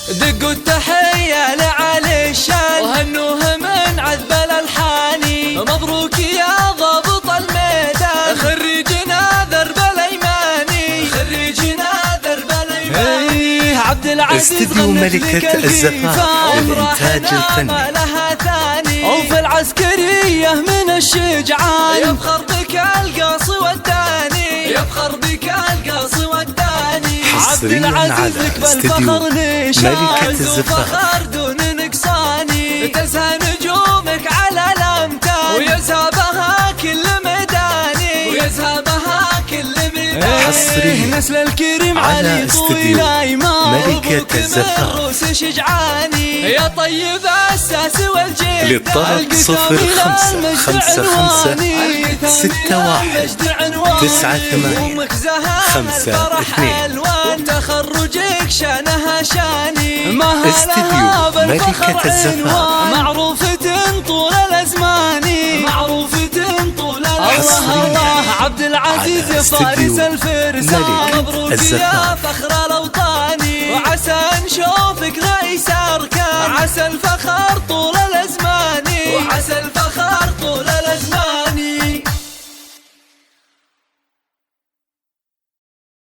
دقوا التحية لعلي الشان وهنوه من عذب الألحاني. مبروك يا ضابط الميدان خريجنا درب الأيماني، خريجنا درب الأيماني. عبد العزيز استديو ملكة الزفاف للإنتاج الفني. وفي العسكرية من الشجعان يفخر بك القاص والداني، يفخر بك القاص والداني. عبد العزيز لك بالفخر نشان وفخر دون نقصاني. تزهى نجومك على الأمتار ويزهى بها كل ميداني، ويزهى بها كل ميداني. حصريا نسل الكريم على استديو ملكة الزفاف. شجعاني يا طيب الساس والجد. للطلب 0555619852. وتخرجك شانها شاني. استديو ملكة الزفاف معروفة طول الأزمان، معروفة طول الأزمان. عبد العزيز يا فارس الفرسان مبروك يا فخر الأوطاني. وعسى نشوفك رئيس أركان، عسى الفخر طول